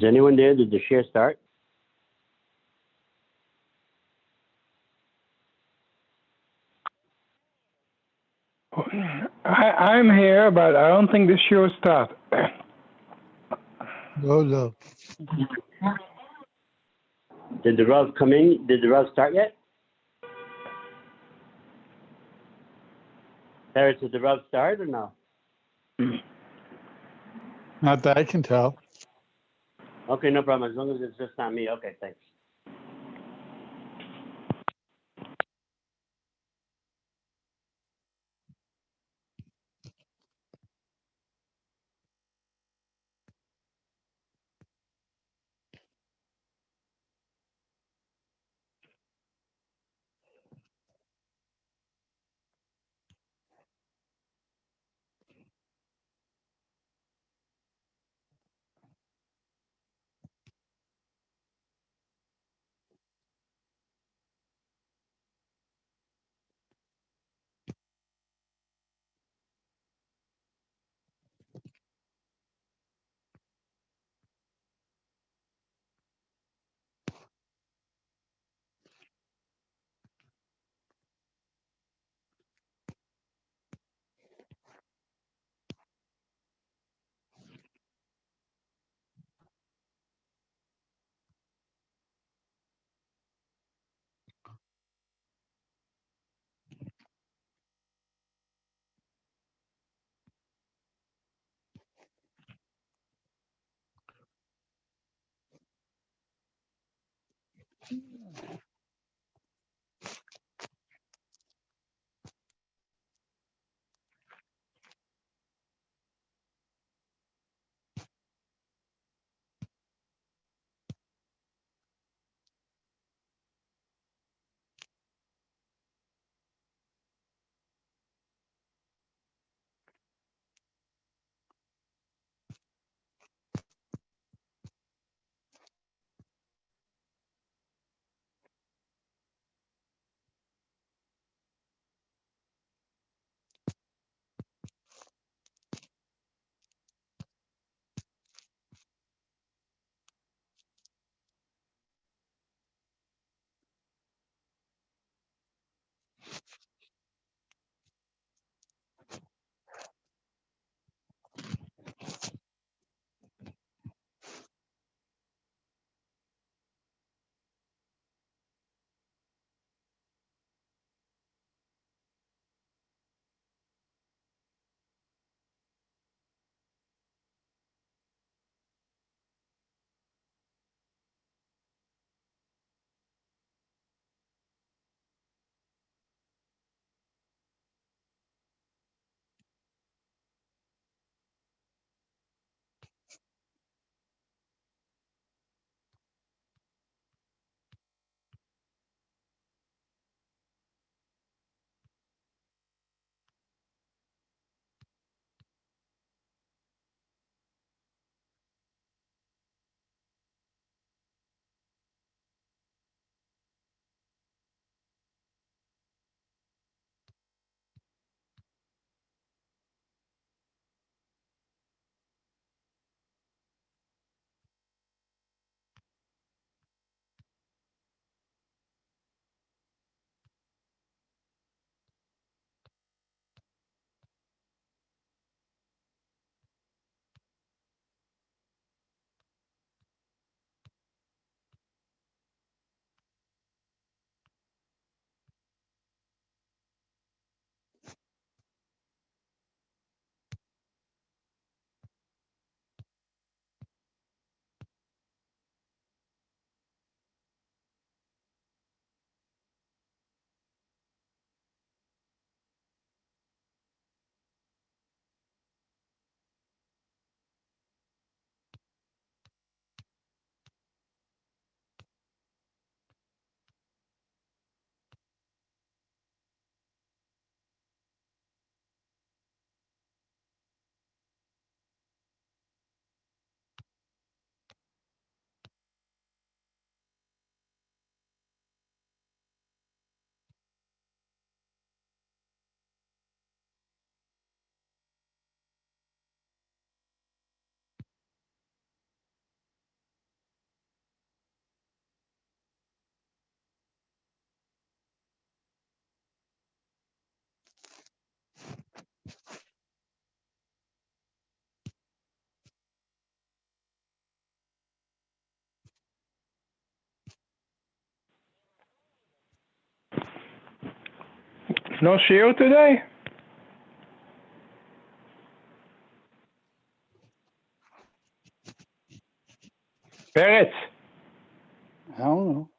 Is anyone there? Did the share start? I'm here, but I don't think the show started. No. Did the Rav come in? Did the Rav start yet? Paris, did the Rav start or no? Not that I can tell. Okay, no problem. As long as it's just not me. Okay, thanks. No shiur today? Peretz, I don't know.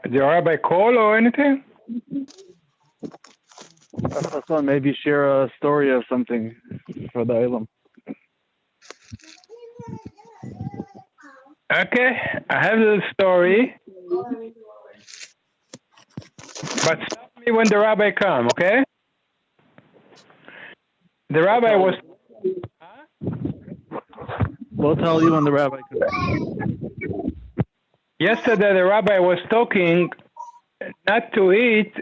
the rabbi call or anything? That's one. Maybe share a story of something for the Ilam. Okay, I have the story. But stop me when the rabbi come, okay? The rabbi was... We'll tell you when the rabbi comes. Yesterday, the rabbi was talking not to eat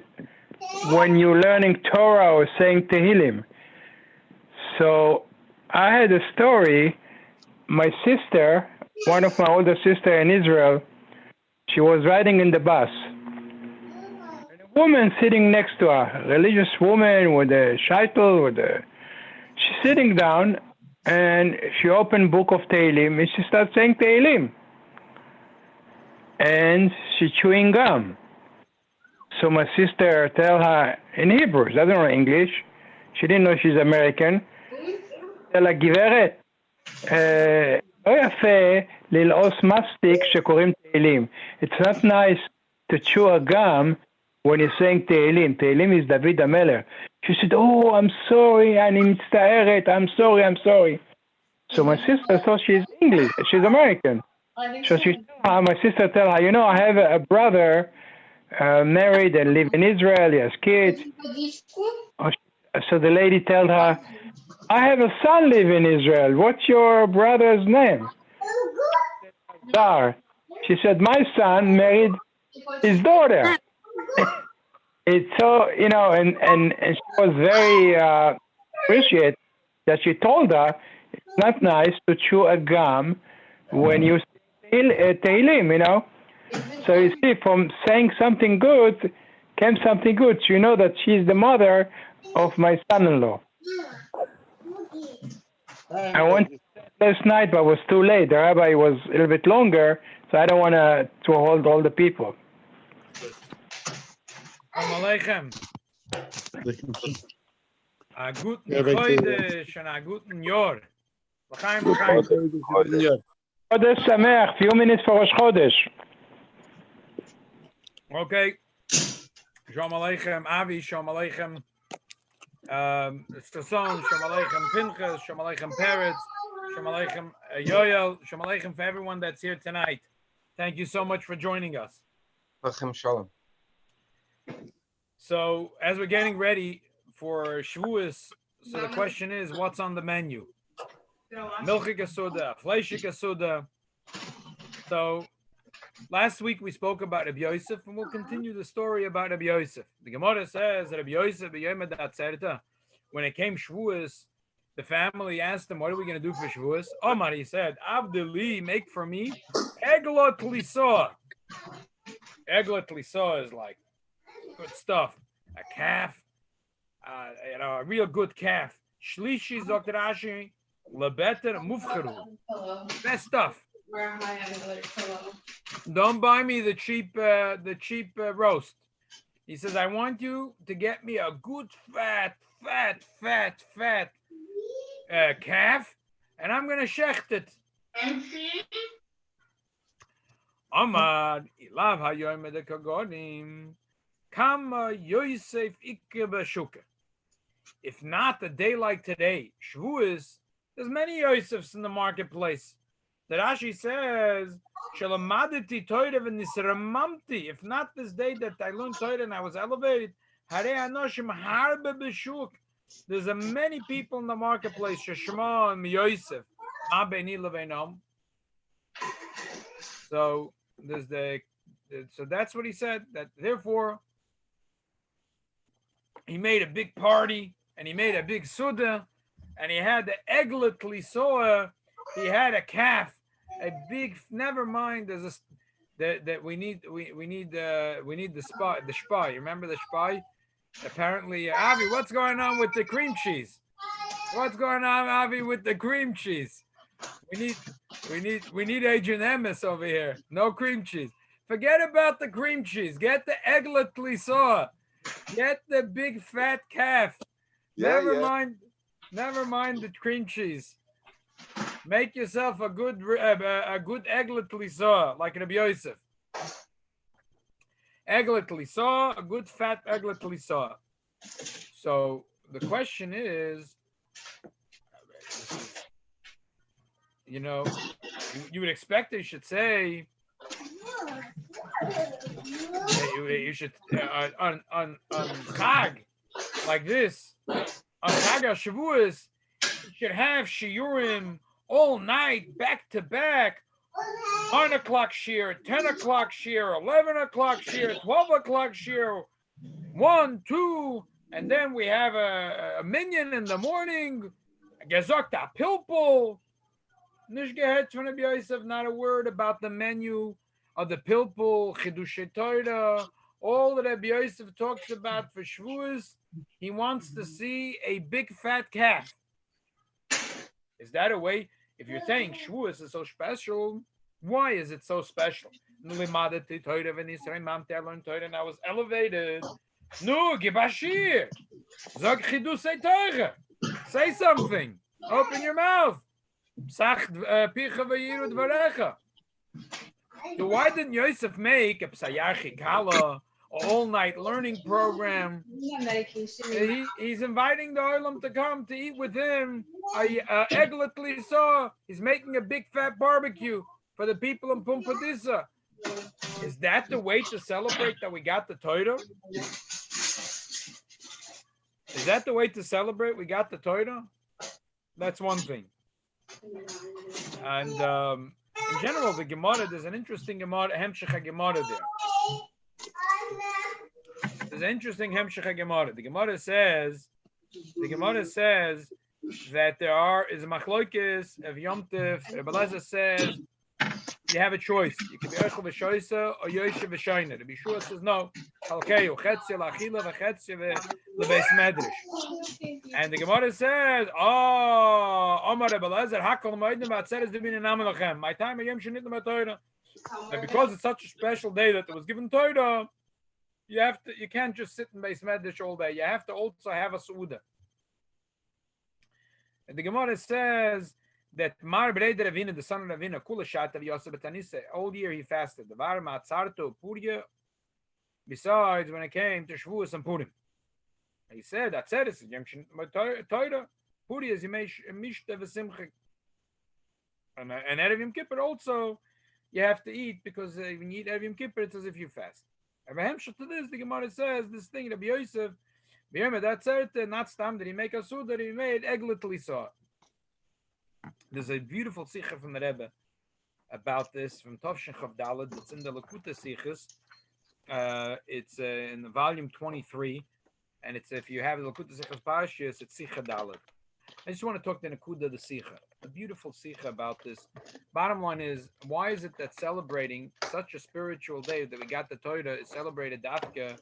when you're learning Torah or saying Tehillim. So I had a story. My sister, one of my older sister in Israel, she was riding in the bus. And a woman sitting next to her, a religious woman with a shaitel, she's sitting down, and she opened book of Tehillim, and she starts saying Tehillim. And she's chewing gum. So my sister tell her in Hebrew, she doesn't know English. She didn't know she's American. Tell her, גברת, לא יפה ללעוס מסטיק שקוראים תהילים. It's not nice to chew a gum when you're saying תהילים. תהילים is David HaMelech. She said, oh, I'm sorry, אני מצטערת, I'm sorry. So my sister thought she's English, she's American. So my sister tell her, you know, I have a brother married and live in Israel, he has kids. So the lady told her, I have a son live in Israel. What's your brother's name? Dar. She said, my son married his daughter. It's so, you know, and she was very appreciative that she told her it's not nice to chew a gum when you say Tehillim, you know. So you see, from saying something good came something good. So you know that she's the mother of my son-in-law. I went last night, but it was too late. The rabbi was a little bit longer, so I don't want to hold all the people. Shalom Aleichem. A guten Chodesh and a guten Yor. L'chaim. Chodesh Sameach, few minutes for Rosh Chodesh. Okay. Shalom Aleichem Avi, Shalom Aleichem Stason, Shalom Aleichem Pinchas, Shalom Aleichem Peretz, Shalom Aleichem Yoel, Shalom Aleichem for everyone that's here tonight. Thank you so much for joining us. Shalom. So, as we're getting ready for Shavuos, so the question is, what's on the menu? Milchig Asuda, Fleischig Asuda. So, last week we spoke about Rabbi Yosef, and we'll continue the story about Rabbi Yosef. The Gemara says that Rabbi Yosef, when it came Shavuos, the family asked him, what are we going to do for Shavuos? Omar, he said, Avdeli, make for me Eglot Lisoah. Eglot Lisoah is like good stuff. A calf, a real good calf. Shlishi Dr. Ashi, Lebeter Mufcharu. Best stuff. Don't buy me the cheap roast. He says, I want you to get me a good fat calf, and I'm gonna shecht it. Amad ilav hayoyim edekagodim kama Yosef ikke b'shuka. If not a day like today, Shavuos, there's many Yosefs in the marketplace. The Rashi says, "Shalamaditi Torah v'nisramamti." If not this day that I learned Torah and I was elevated, Harei anoshim harbe b'shuk. There's a many people in the marketplace. Sheshma and Yosef, Abeni leveinom. So there's so that's what he said. That therefore he made a big party and he made a big suda and he had the eglet lisoa. He had a calf. A big, never mind. There's that we need the spy. You remember the spy? Apparently, Avi, what's going on with the cream cheese? What's going on, Avi, with the cream cheese? We need Agent Emmis over here. No cream cheese. Forget about the cream cheese. Get the eglet lisa. Get the big fat calf. Never mind the cream cheese. Make yourself a good eglet lisa, like Rabbi Yosef. Eglet lisa, a good fat eglet lisa. So the question is, you would expect they should say, you should on Chag like this, on Chag HaShavuos, you should have shiurim all night, back to back. 9 o'clock shear, 10 o'clock shear, 11 o'clock shear, 12 o'clock shear, 1, 2, and then we have a minion in the morning. Gezokta pilpul. Nish gehet von Rabbi Yosef, not a word about the menu of the pilpul, Chidushei Torah. All that Rabbi Yosef talks about for Shavuos, he wants to see a big fat calf. Is that a way? If you're saying Shavuos is so special, why is it so special? And I was elevated. No, Gibashir. Zog Chidushei Torah. Say something. Open your mouth. So why didn't Yosef make a Psayachi Kala, all-night learning program? He's inviting the Olam to come to eat with him. Eglet Lisa. He's making a big fat barbecue for the people in Pumpadisa. Is that the way to celebrate that we got the Torah? Is that the way to celebrate we got the Torah? That's one thing. And in general, the Gemara, there's an interesting Gemara, Hemshech Gemara there. There's an interesting Hemshech Gemara. The Gemara says that there is a machlokes of Yom Tov. Rabbi Blintzes says you have a choice. You can be Eichel v'Shoisa or Yoshev v'Shoina. Rabbi Shua says no. Chalkeu Chetzia la'achila v'Chetzia v'lebeis medrash. And the Gemara says, Omar Rabbi Blintzes hakol moedim v'atzeres divin enam lachem. My time of Yom Shenit Torah. And because it's such a special day that it was given Torah, you can't just sit in beis medrash all day. You have to also have a suuda. And the Gemara says that Mar Breder Ravina, the son of Ravina, Kula Shat of Yosef Betanise, all year he fasted. The Var Matzarto Purya. Besides, when it came to Shavuos and Purim, he said, "I said it's Yom Torah. Purya is Mishta v'Simcha." And Erev Yom Kippur also, you have to eat because when you eat Erev Yom Kippur, it's as if you fast. And to this, the Gemara says this thing Rabbi Yosef, that's certain, not stam that he make a suit that he made eglet lisa. There's a beautiful sikha from the Rebbe about this from Tovshin Chav Daled. It's in the Lakuta Sikhas. It's in the volume 23, and it's if you have the Lakuta Sikhas Parashas, it's Sikha Daled. I just want to talk to Nakuda the Sikha, a beautiful Sikha about this. Bottom line is, why is it that celebrating such a spiritual day that we got the Torah is celebrated Dafka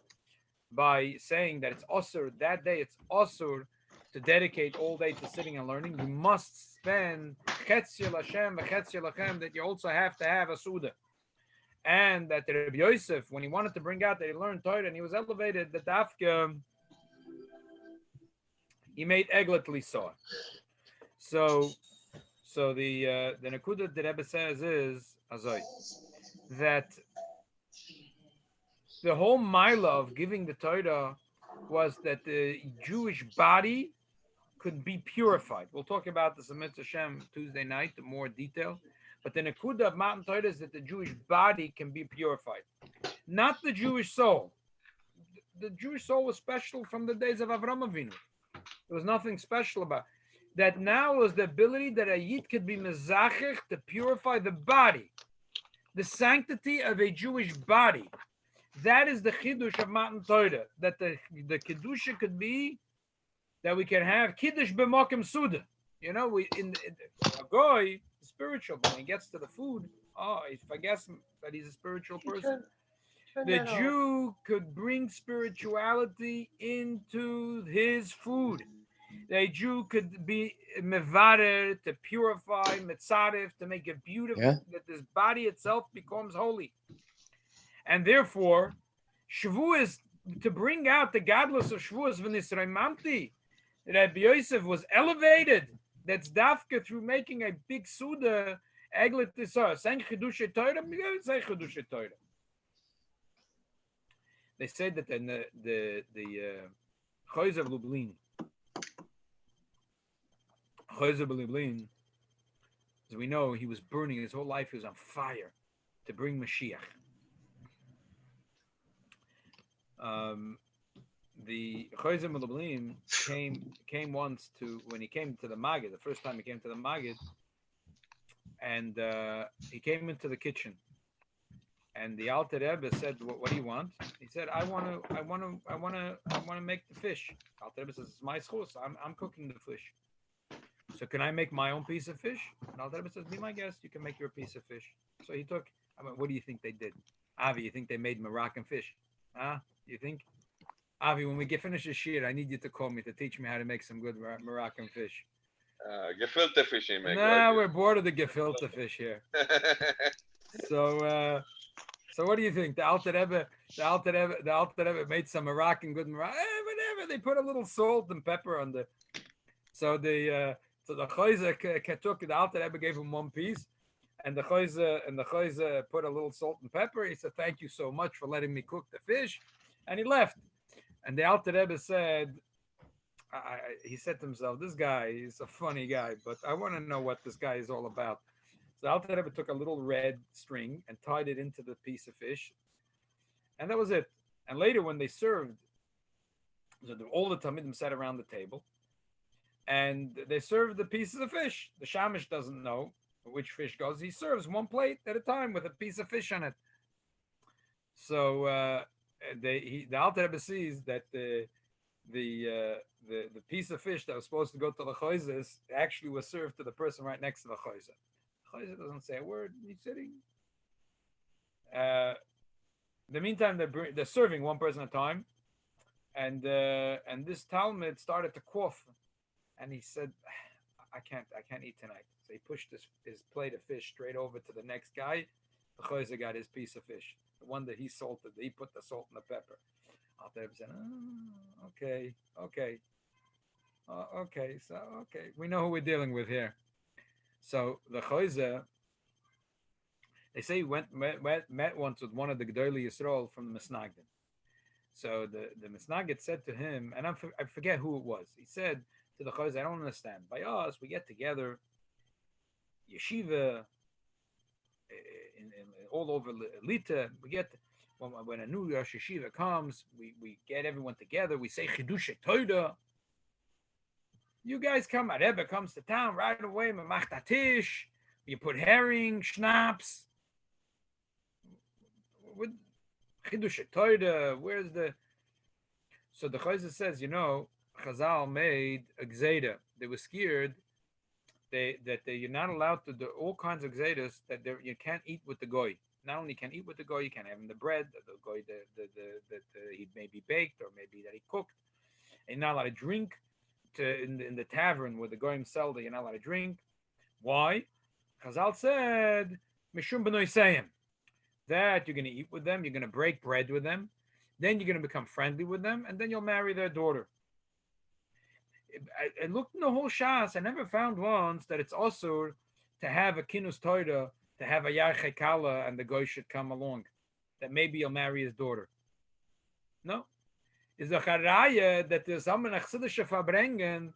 by saying that it's Osur, that day it's Osur to dedicate all day to sitting and learning. You must spend Chetzia Lashem v'Chetzia Lachem, that you also have to have a Suda. And that Rabbi Yosef, when he wanted to bring out that he learned Torah and he was elevated, that Dafka, he made Eglet Lisa. So the Nakuda the Rebbe says is Azoi, that the whole mila of giving the Torah was that the Jewish body could be purified. We'll talk about this in Mitzvah Shem Tuesday night in more detail. But the Nakuda of Matan Torah is that the Jewish body can be purified, not the Jewish soul. The Jewish soul was special from the days of Avram Avinu. There was nothing special about it. That now was the ability that a Yid could be mezachech to purify the body, the sanctity of a Jewish body. That is the Chidush of Matan Torah, that the Kiddusha could be that we can have Kiddush b'mokim Suda. You know, a guy, spiritual, when he gets to the food, he forgets that he's a spiritual person. The Jew could bring spirituality into his food. The Jew could be mevarer, to purify, mitzaref, to make it beautiful, that this body itself becomes holy. And therefore, Shavuos, to bring out the godless of Shavuos v'nisrei mamti, Rabbi Yosef was elevated. That's dafka through making a big suda, eglet tisar, saying Chidushei Torah, say Chidushei Torah. They said that in the Choiz of Lublin, as we know, he was burning his whole life. He was on fire to bring Mashiach. The Choiz of Lublin came once to, when he came to the Maggid, the first time he came to the Maggid, and he came into the kitchen. And the Alter Rebbe said, "What do you want?" He said, "I want to make the fish." Alter Rebbe says, "It's my schus. I'm cooking the fish. So can I make my own piece of fish?" And Alter Rebbe says, "Be my guest. You can make your piece of fish." So he took. I mean, what do you think they did? Avi, you think they made Moroccan fish? Huh? You think? Avi, when we get finished this shit, I need you to call me to teach me how to make some good Moroccan fish. Gefilte fish you make. Nah, we're bored of the gefilte fish here. So what do you think? The Alter Rebbe made some Moroccan good Moroccan. Whatever. They put a little salt and pepper on the. So the Chayza took the Alter Rebbe, gave him one piece, and the Chayza put a little salt and pepper. He said, "Thank you so much for letting me cook the fish," and he left. And the Alter Rebbe said, he said to himself, "This guy is a funny guy, but I want to know what this guy is all about." So Alter Rebbe took a little red string and tied it into the piece of fish, and that was it. And later, when they served, so all the Talmidim sat around the table, and they served the pieces of fish. The Shamish doesn't know which fish goes. He serves one plate at a time with a piece of fish on it. So the Alter Rebbe sees that the piece of fish that was supposed to go to the Chayzes actually was served to the person right next to the Chayzeh. Chayzeh doesn't say a word. He's sitting. In the meantime, they're serving one person at a time, and this Talmud started to cough, and he said, "I can't eat tonight." So he pushed his plate of fish straight over to the next guy. The Chayzeh got his piece of fish, the one that he salted. He put the salt and the pepper. Alter Rebbe said, "Okay, we know who we're dealing with here." So the Chayzeh, they say he met once with one of the Gedolei Yisrael from the Misnagdim. So the Misnagid said to him, and I forget who it was. He said to the Chayzeh, "I don't understand. By us, we get together, yeshiva, in all over Lita. We get when a new Rosh Yeshiva comes, we get everyone together. We say Chidushei Torah. You guys come, a Rebbe comes to town right away, Mamach Tatish, you put herring, schnapps. With Chidushei Torah, where's the..." So the Chayzeh says, Chazal made a gzeda. They were scared that you're not allowed to do all kinds of gzedas, that you can't eat with the goy. Not only can eat with the goy, you can't have him the bread, the goy that he may be baked or maybe that he cooked. And you're not allowed to drink in the tavern where the goyim sell that you're not allowed to drink. Why? Chazal said, Mishum b'noi sayim, that you're going to eat with them, you're going to break bread with them, then you're going to become friendly with them, and then you'll marry their daughter. I looked in the whole Shas, I never found once that it's also to have a kinus Torah, to have a yarchei kala, and the goy should come along, that maybe you'll marry his daughter. No. Is a charaya that there's some nachsidische verbrengen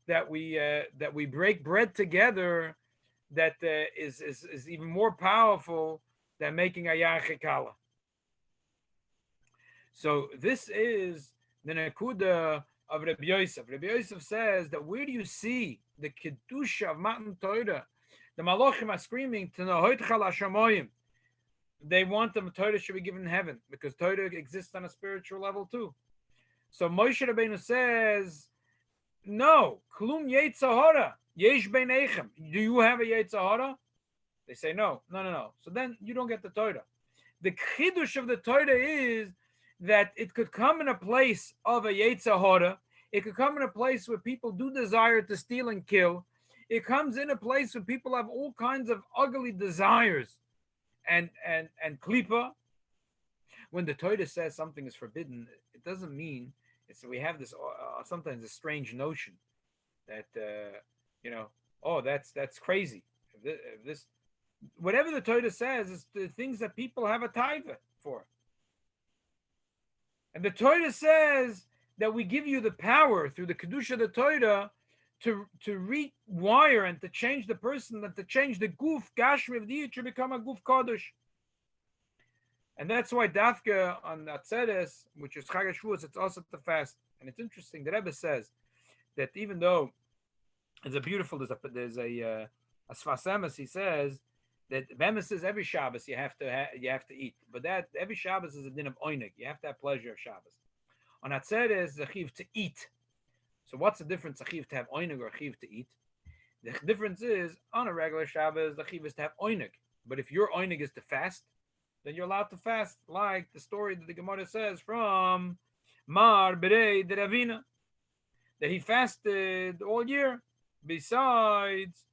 that we break bread together, that is even more powerful than making a yarchei kala. So this is the nekuda of Rabbi Yosef. Rabbi Yosef says that where do you see the kedusha of Matan Torah? The Malachim are screaming to Nahoitchal Hashamoyim. They want the Torah should be given in heaven because Torah exists on a spiritual level too. So Moshe Rabbeinu says, "No, klum yetzahara yesh beinechem. Do you have a yetzahara?" They say no. So then you don't get the Torah. The chidush of the Torah is that it could come in a place of a yetzahara. It could come in a place where people do desire to steal and kill. It comes in a place where people have all kinds of ugly desires and klipa. when the Torah says something is forbidden, it doesn't mean it's. We have this sometimes a strange notion that oh, that's crazy. If this whatever the Torah says is the things that people have a taiva for. And the Torah says that we give you the power through the Kedusha of the Torah to rewire and to change the person and to change the guf gashmi of the yid to become a guf kodesh. And that's why dafka on Atzeres, which is Chag HaShavuos, it's also the fast. And it's interesting. The Rebbe says that even though it's a beautiful, there's a Sfas Emes, he says that Bemis says every Shabbos you have to eat, but that every Shabbos is a din of oinig. You have to have pleasure of Shabbos. On Atzeres, the chiv to eat. So what's the difference? A chiv to have oinig or a chiv to eat? The difference is on a regular Shabbos, the chiv is to have oinig. But if your oinig is to fast, then you're allowed to fast, like the story that the Gemara says from Mar Berei de Ravina, that he fasted all year, besides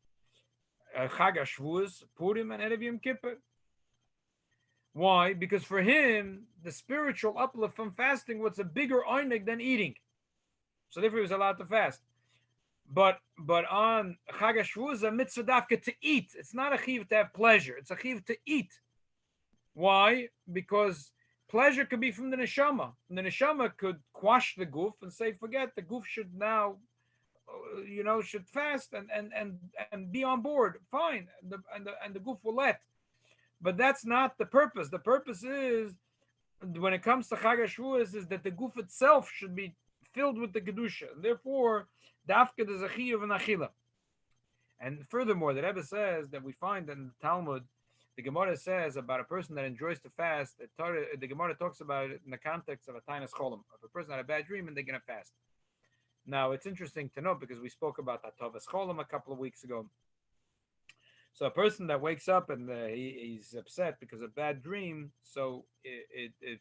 Chag HaShavuos, Purim, and Erev Yom Kippur. Why? Because for him, the spiritual uplift from fasting was a bigger oinig than eating. So therefore he was allowed to fast. But on Chag HaShavuos, a mitzvah dafka to eat. It's not a chiv to have pleasure. It's a chiv to eat. Why? Because pleasure could be from the neshama. And the neshama could quash the guf and say, forget, the guf should now, should fast and be on board. Fine. And the guf will let. But that's not the purpose. The purpose is, when it comes to Chag HaShavuos, is that the guf itself should be filled with the Kedusha. And therefore, dafka the zechiyuv and achila. And furthermore, the Rebbe says that we find in the Talmud, the Gemara says about a person that enjoys to fast, the Gemara talks about it in the context of a tainas cholim. If a person had a bad dream and they're going to fast. Now, it's interesting to note because we spoke about that tovas cholim a couple of weeks ago. So a person that wakes up and he's upset because of a bad dream, so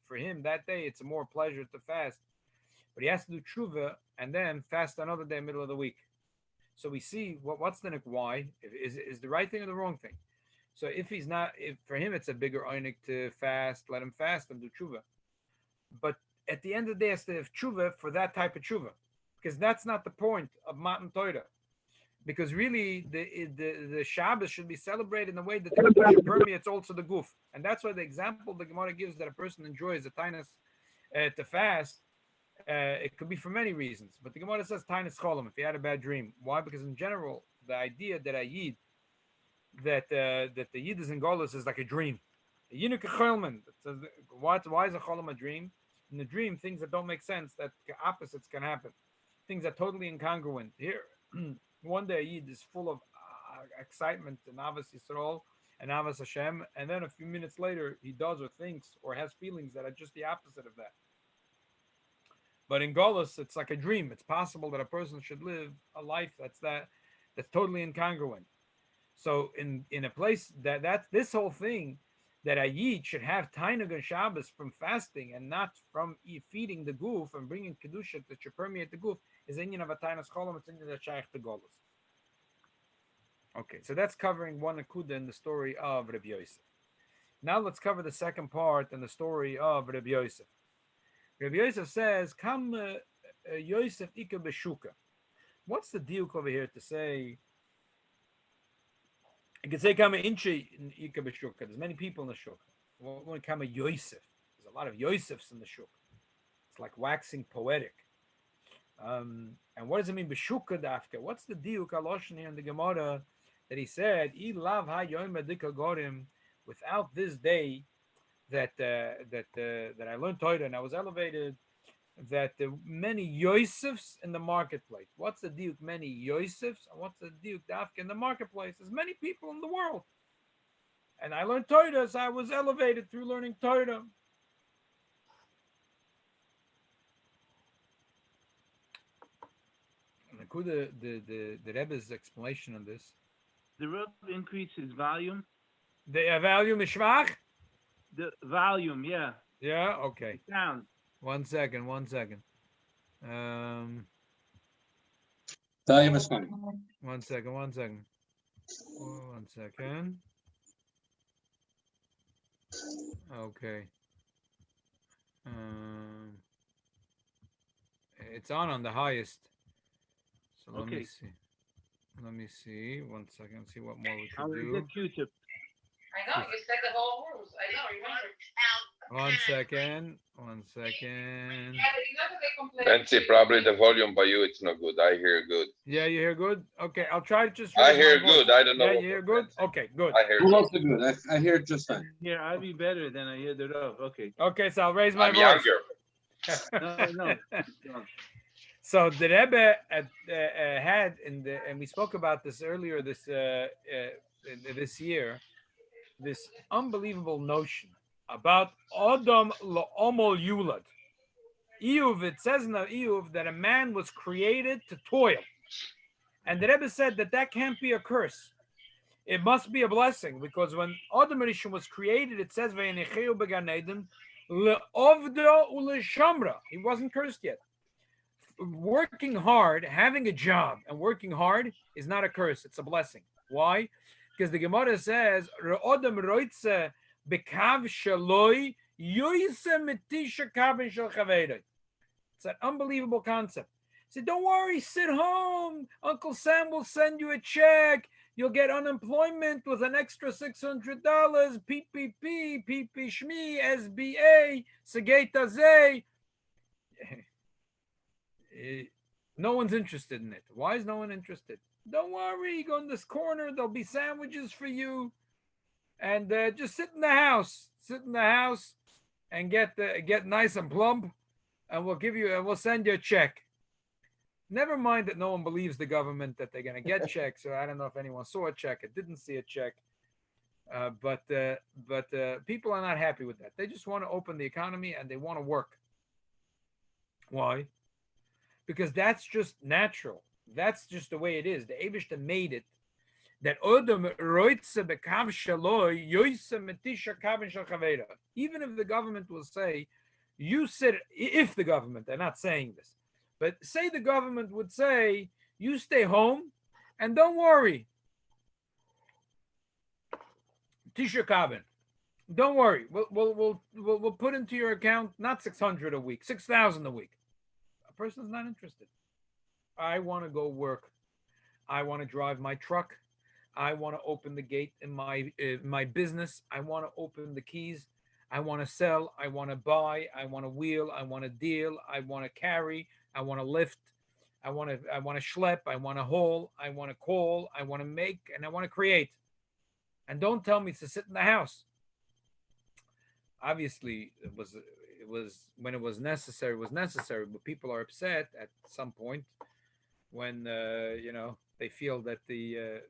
for him that day, it's a more pleasure to fast. But he has to do tshuva and then fast another day, middle of the week. So we see what's the why? Is the right thing or the wrong thing? So if for him it's a bigger oinik to fast, let him fast and do tshuva. But at the end of the day, he has to have tshuva for that type of tshuva, because that's not the point of Matan Torah. Because really, the Shabbos should be celebrated in the way that the Kedusha permeates also the guf, and that's why the example the Gemara gives that a person enjoys the tainas to fast. It could be for many reasons, but the Gemara says tainas cholim if he had a bad dream. Why? Because in general, the idea that a yid that the yid is in Golus is like a dream. A yinuk cholman. Why is a cholim a dream? In the dream, things that don't make sense, that opposites can happen. Things are totally incongruent. Here, one day a yid is full of excitement and Avos Yisrael and Avos Hashem, and then a few minutes later he does or thinks or has feelings that are just the opposite of that. But in Golus, it's like a dream. It's possible that a person should live a life that's totally incongruent. So in a place that's this whole thing, that a yid should have tainug and Shabbos from fasting and not from feeding the guf and bringing kedusha that should permeate the guf, is inyan of a tainas cholim. It's inyan of shaykh to Golus. Okay, so that's covering one akuda in the story of Rabbi Yosef. Now let's cover the second part in the story of Rabbi Yosef. Rabbi Yosef says, "Kam Yosef ika beshuka." What's the deal over here to say? You can say "Kam inchi ika beshuka." There's many people in the shuk. We're going to come a Yosef. There's a lot of Yosefs in the shuk. It's like waxing poetic. And what does it mean beshuka dafka? What's the deal kaloshin here in the Gemara that he said, "I lav ha yom adika gorim." Without this day that I learned Torah and I was elevated, that there many Yosefs in the marketplace. What's the deal? Many Yosefs, and what's the deal? Dafka in the marketplace. There's many people in the world, and I learned Torah, so I was elevated through learning Torah. The Rebbe's explanation on this. The Rebbe increases volume. The volume is schwach? The volume, yeah. Yeah, okay. Sound. One second. Volume is fine. One second. Okay. It's on the highest. So let me Okay. see. Let me see. 1 second. See what more we How can is do. it Q-tip? I know, you said the whole rules. I know, remember. 1 second. 1 second. Yeah, but you know that they complain. Fancy, probably the volume by you, it's not good. I hear good. Yeah, you hear good? Okay, I'll try to just I raise hear my voice. good. I don't know. Yeah, what you hear the good? Fancy. Okay, good. I hear I'm good. also good. I hear it just fine. Here, I'll be better than I hear the Rav. Okay. Okay, so I'll raise my I'm voice. younger. No. So the Rebbe had and we spoke about this earlier this year, this unbelievable notion about Adam la'omol yulad. Iyuv, it says in the Iyuv that a man was created to toil, and the Rebbe said that can't be a curse. It must be a blessing, because when Adam Rishon was created, it says v'yenicheu began Eden le'ovda u'le'shamra. He wasn't cursed yet. Working hard, having a job and working hard is not a curse, it's a blessing. Why? Because the Gemara says Adam roitze bekav shaloi yoyse metisha kavin shel chaveiroi. It's an unbelievable concept. He said, don't worry, sit home. Uncle Sam will send you a check. You'll get unemployment with an extra $600. PPP, PP Shmi, SBA, Segeta Zay. No one's interested in it. Why is no one interested? Don't worry, go in this corner. There'll be sandwiches for you. And just sit in the house. Sit in the house and get nice and plump. And we'll send you a check. Never mind that no one believes the government that they're going to get checks. Or I don't know if anyone saw a check or didn't see a check. But people are not happy with that. They just want to open the economy and they want to work. Why? Because that's just natural. That's just the way it is. The Eibishter made it that even if the government will say, you sit, if the government, they're not saying this, but say the government would say, you stay home and don't worry. Tisha Kabin, don't worry. We'll put into your account not 600 a week, 6,000 a week. A person's not interested. I want to go work. I want to drive my truck. I want to open the gate in my business. I want to open the keys. I want to sell. I want to buy. I want to wheel. I want to deal. I want to carry. I want to lift. I want to schlep. I want to haul. I want to call. I want to make, and I want to create. And don't tell me to sit in the house. Obviously, it was when it was necessary. It was necessary, but people are upset at some point when they feel that the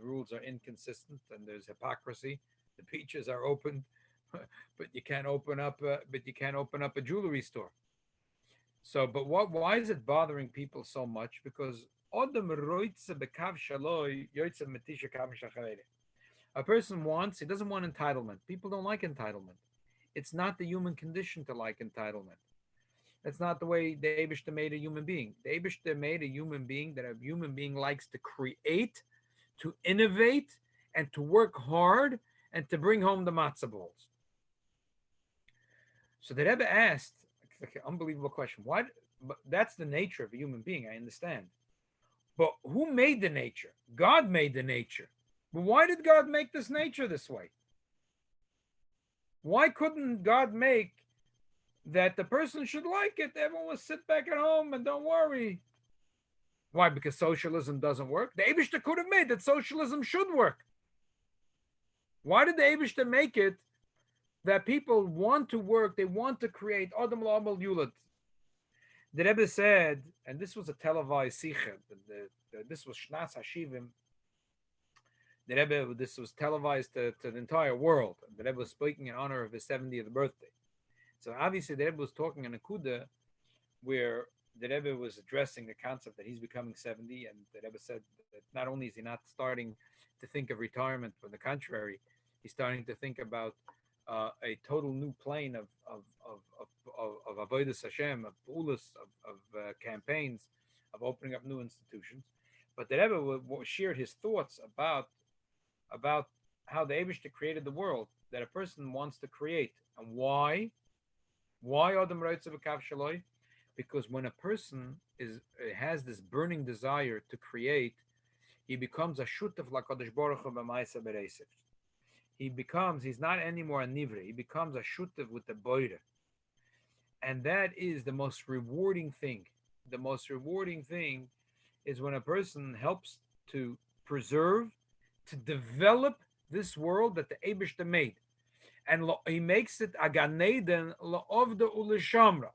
rules are inconsistent and there's hypocrisy. The beaches are open, but you can't open up a jewelry store. So, but why is it bothering people so much? Because a person he doesn't want entitlement. People don't like entitlement. It's not the human condition to like entitlement. That's not the way the Eibishter made a human being. The Eibishter made a human being that a human being likes to create, to innovate, and to work hard, and to bring home the matzah balls. So the Rebbe asked, like an unbelievable question. Why? But that's the nature of a human being, I understand. But who made the nature? God made the nature. But why did God make this nature this way? Why couldn't God make that the person should like it? Everyone will sit back at home and don't worry. Why? Because socialism doesn't work? The Eibishter could have made that socialism should work. Why did the Eibishter make it that people want to work, they want to create? Adam la'amal yulad. The Rebbe said, and this was a televised Sikha, this was Shnas Hashivim. The Rebbe, this was televised to the entire world. The Rebbe was speaking in honor of his 70th birthday. So obviously the Rebbe was talking in a Kuda where the Rebbe was addressing the concept that he's becoming 70, and the Rebbe said that not only is he not starting to think of retirement, but on the contrary, he's starting to think about a total new plane of avodas Hashem, of pulas, of campaigns, of opening up new institutions. But the Rebbe shared his thoughts about how the Eibishter created the world, that a person wants to create. And why? Why Adam Reitze B'Kav Shaloi? Because when a person has this burning desire to create, he becomes a shutaf l'Kadosh Baruch Hu b'Maaseh Bereisif. He's not anymore a nivre. He becomes a shutaf with the boire. And that is the most rewarding thing. The most rewarding thing is when a person helps to preserve, to develop this world that the Eibishter made. And he makes it a Gan Eden la'ovda u'lishamra.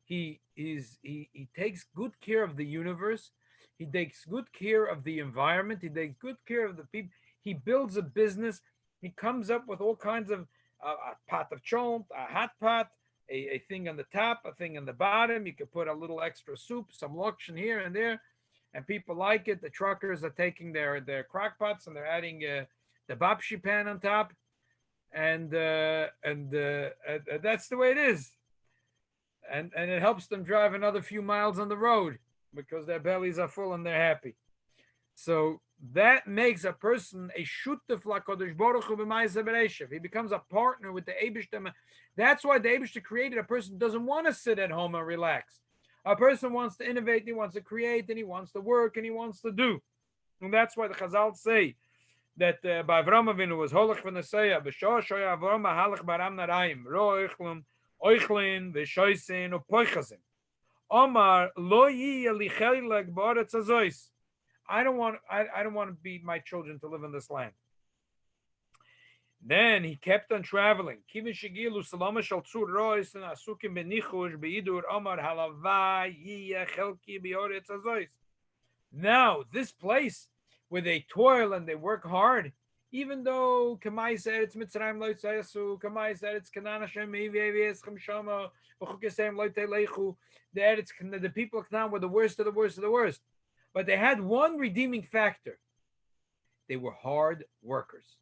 He takes good care of the universe. He takes good care of the environment. He takes good care of the people. He builds a business. He comes up with all kinds of a pot of cholent, a hot pot, a thing on the top, a thing on the bottom. You could put a little extra soup, some lokshen here and there, and people like it. The truckers are taking their crock pots and they're adding the babshi pan on top, and that's the way it is. And it helps them drive another few miles on the road because their bellies are full and they're happy. So that makes a person a shutef l'Kadosh Baruch Hu b'Maaseh Bereisif. He becomes a partner with the Eibishter. That's why the Eibishter created a person doesn't want to sit at home and relax. A person wants to innovate, and he wants to create, and he wants to work, and he wants to do. And that's why the Chazal say that by Avraham Avinu was holach v'neseya b'shah shoya Avraham halach baram narayim roichlum oichlin v'shoisin u'poichazin Omar lo yi li chelik b'aretz hazois. I don't want to be my children to live in this land. Then he kept on traveling. Kivin shegilu salama shal tzur rois and asukim benichush beidur Omar halavai yi chelki b'aretz hazois. Now this place where they toil and they work hard, even though Kamai said it's Mitzrayim lo yitzayasu, Kamai said it's Kanan Hashem mevi'evies chamshama, v'chukesem lo yiteilechu, the people of Canaan were the worst of the worst of the worst. But they had one redeeming factor. They were hard workers.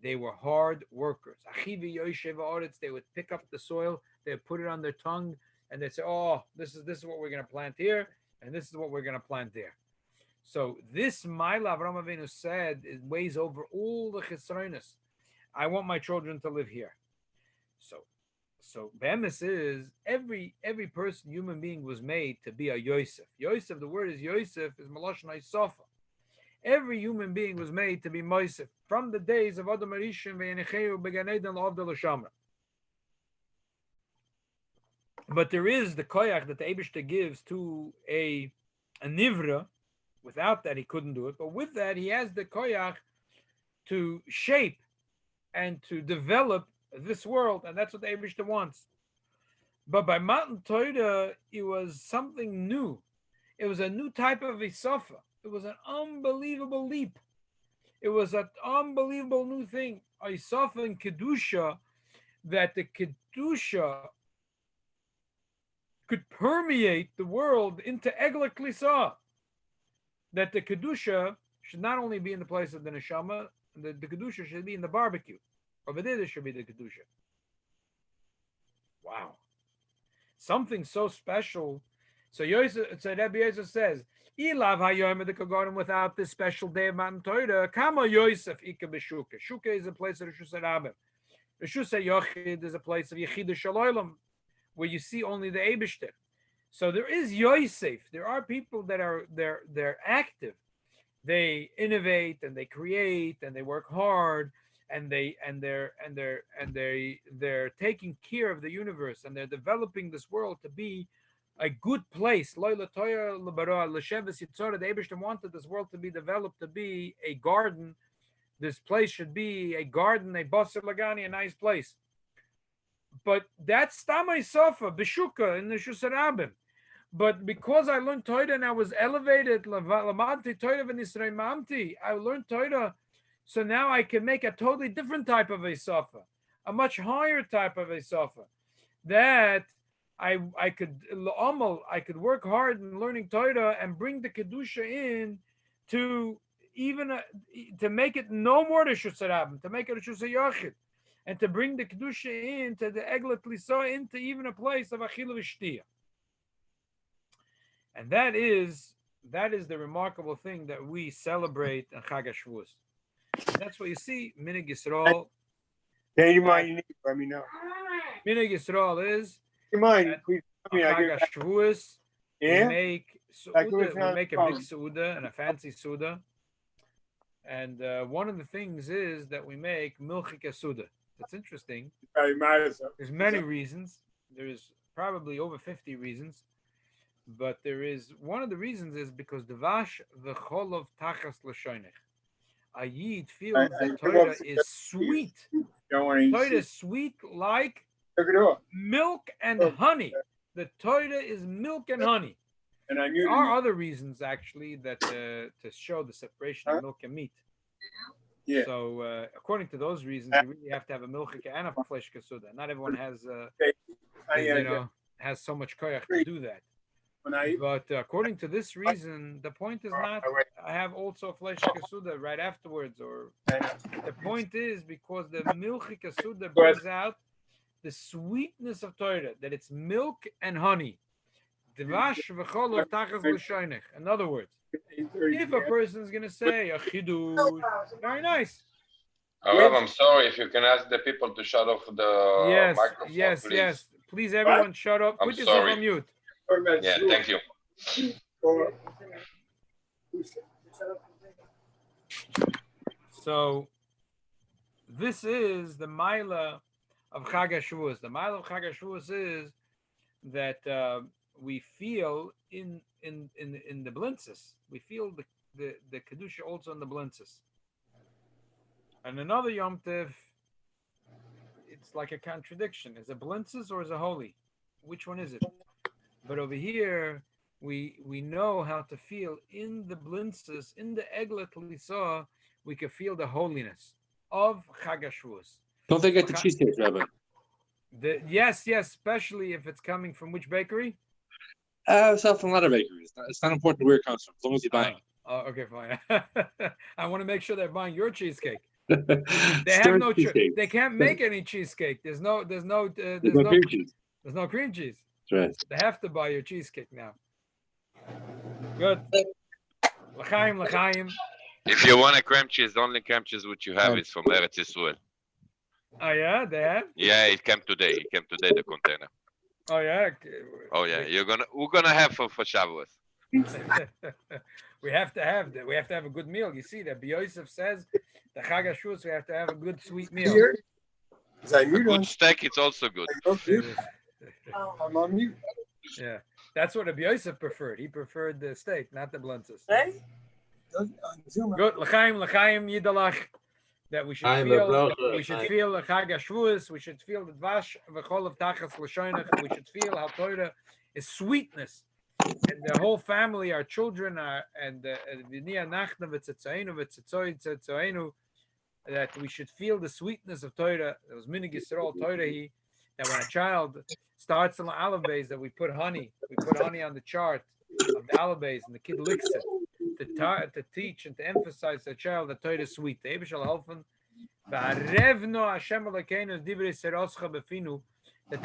They were hard workers. They would pick up the soil, they would put it on their tongue, and they'd say, oh, this is what we're going to plant here, and this is what we're going to plant there. So this Maila Avraham Avinu said it weighs over all the chesronos. I want my children to live here. So Bemis is every person, human being, was made to be a Yosef. Yosef, the word is Yosef, is Malashon Sofa. Every human being was made to be Mosef from the days of Adam Arishon ve'Yenicheu began Eden la'avda l'shamra. But there is the koyach that the Eibishter gives to a nivra. Without that, he couldn't do it. But with that, he has the koyach to shape and to develop this world. And that's what the Eibishter wants. But by Matan Torah, it was something new. It was a new type of Isofa. It was an unbelievable leap. It was an unbelievable new thing. Isofa and Kedusha, that the Kedusha could permeate the world into Egla Klisa. That the Kedusha should not only be in the place of the Neshama, the Kedusha should be in the barbecue. Over there should be the Kedusha. Wow. Something so special. So Rabbi Yosef says, Ilav hayoyim the Kagarim, without this special day of Matan Torah, Kama Yosef Ika b'Shuka. Shuka is a place of Rishus Rabbi. Rishus Yochid is a place of Yechidah Shaloylam, where you see only the Eibishter. So there is Yosef. There are people that are they're active. They innovate and they create and they work hard and they're taking care of the universe and they're developing this world to be a good place. The Eibishter wanted this world to be developed to be a garden. This place should be a garden, a basar lagani, a nice place. But that's Tamai Sofa, Beshuka, in the Shusarabim. But because I learned Torah and I was elevated, I learned Torah, so now I can make a totally different type of a Sofa, a much higher type of a Sofa. That I could work hard in learning Torah and bring the Kedusha in to even to make it no more to Shusarabim, to make it a Shusar Yochid, and to bring the Kedusha into the Eglet Lisa, into even a place of Achilu V'Shtiyah. And that is the remarkable thing that we celebrate in Chag HaShavuos. That's what you see, Minig Yisrael. Change your mind, you need to let me know. Minig Yisrael is You mind? At- Please tell me. I Chag get HaShavuos. We Yeah. make Like Suda, with we make a big Suda and a fancy Suda. And one of the things is that we make Milchika Suda. That's interesting. There's many reasons. There's probably over 50 reasons. But there is one of the reasons is because the Vash v'cholov tachas l'shoinech. A Yid feels that Torah is sweet. Torah is sweet like milk and honey. The Torah is milk and honey. And I There are other reasons actually that to show the separation of milk and meat. Yeah. So according to those reasons, you really have to have a milchika and a fleshka suda. Not everyone has, has so much koyach to do that. But according to this reason, the point is not I have also a fleshka suda right afterwards, or the point is because the milchika suda brings out the sweetness of Torah, that it's milk and honey. In other words, if a person is going to say a chidush, very nice. Rav, I'm sorry, if you can ask the people to shut off the microphone, please. Yes. Please, everyone, shut up. I'm Put yourself sorry. on mute. Yeah, thank you. So, this is the Maila of Chag HaShavuos. The Maila of Chag HaShavuos is that we feel in the Blintzes. We feel the Kedusha also in the Blintzes. And another Yom Tov, it's like a contradiction. Is it Blintzes or is it holy? Which one is it? But over here, we know how to feel in the Blintzes, in the Eglet Lisa, we can feel the holiness of Chag HaShavuos. Don't forget the cheesecake, Rabbi. Yes, especially if it's coming from which bakery? Sell from a lot of bakeries. It's not important where it comes from, as long as you're buying. Oh, okay, fine. I want to make sure they're buying your cheesecake. They have no cheesecake. They can't make any cheesecake. There's no cream cheese. There's no cream cheese. That's right. They have to buy your cheesecake now. Good. L'chaim. If you want a cream cheese, the only cream cheese which you have is from Eretz Yisrael. Oh yeah, they have? Yeah, it came today. The container. Oh yeah. Oh yeah, we're gonna have for Shavuos. We have to have that. We have to have a good meal. You see that Yosef says the Chag HaShavuos, we have to have a good sweet meal. A good steak, it's also good. I'm on mute. Yeah, that's what Rabbi Yosef preferred. He preferred the steak, not the Blintzes. Good, l'chaim yidalach. That we should feel the Chag HaShavuos. We should feel the Dvash v'chol of tachas l'shoinech. We should feel how Torah is sweetness, and the whole family, our children, and v'niya nachna v'tzetzoinu v'tzetzoinu. That we should feel the sweetness of Torah. There was minig Yisrael Torah. That when a child starts on the aleph beis, that we put honey on the chart of the aleph beis, and the kid licks it to teach and to emphasize the child that Torah is sweet. The Eibush shall helpen. That the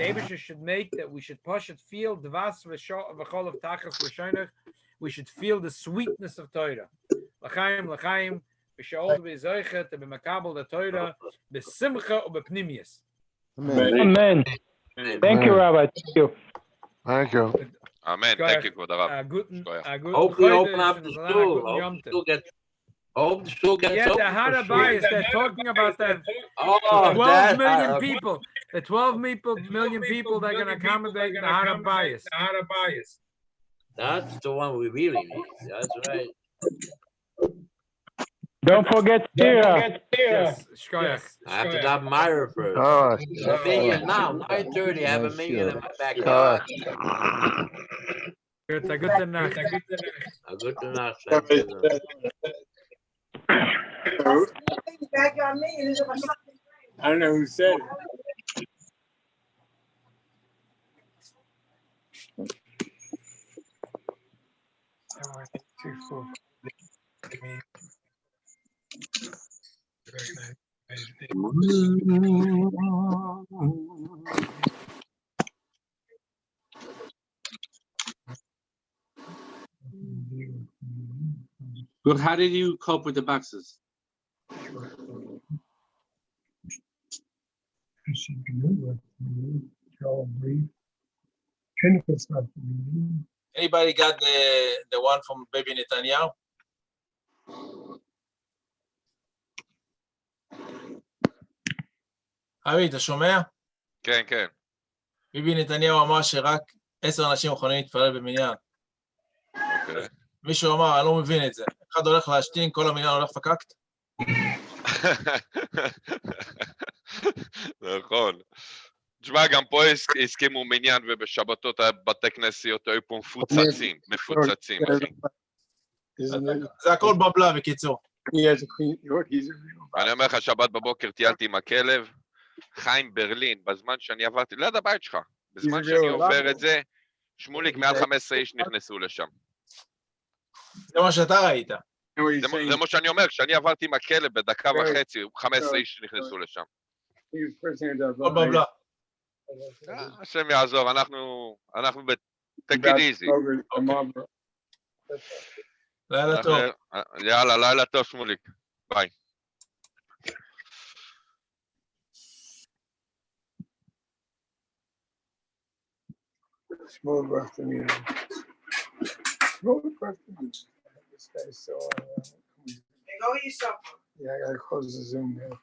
Eibush should make that we should push it, feel the vas v'chol of tachas l'shoinech. We should feel the sweetness of Torah. L'chaim. We should all be zoichet to be makabel the Torah b'simcha or b'pnimius. Amen. Thank you, Rabbi. Thank you. Amen. Thank you, Kvod Rav. Hope we open up the shul. Hope the shul gets open. Yeah, the Harabayas, they're talking about that. 12 million people. The 12 million people that are going to accommodate the Harabayas. That's the one we really need. That's right. Don't forget Tira. Yes. I have to have Myra first. A million now. 9:30. I have a million in my backyard. Good Nacht. Good Nacht. I don't know who said it. Well, how did you cope with the boxes? all brief. Can you start the meeting? Anybody got the one from Baby Netanyahu? אבי, אתה שומע? כן, כן. ביבי נתניהו אמר שרק 10 אנשים יכולים להתפלל במניין. אוקיי. מישהו אמר, אני לא מבין את זה. אחד הולך להשתין, כל המניין הולך פקקט? נכון. תשמע, גם פה הסכימו מניין ובשבתות בתי כנסיות היו פה מפוצצים, אחי. זה הכל בבלה בקיצור. אני אומר לך, שבת בבוקר טיילתי עם הכלב, חיים ברלין, בזמן שאני עברתי, ליד הבית שלך, בזמן שאני עובר את זה, שמוליק, מעל 15 איש נכנסו לשם. זה מה שאתה ראית. זה מה שאני אומר, כשאני עברתי עם הכלב בדקה וחצי, 15 איש נכנסו לשם. כל בבלה. השם יעזור, אנחנו take it easy. לילה טוב. יאללה, לילה טוב שמוליק. ביי. Small breath to me. Small breath to me. This guy's so. Hey, go eat something. Yeah, I gotta close the Zoom now.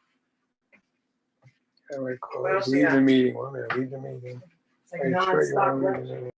I gotta leave the meeting. One minute, leave the meeting. It's like nonstop.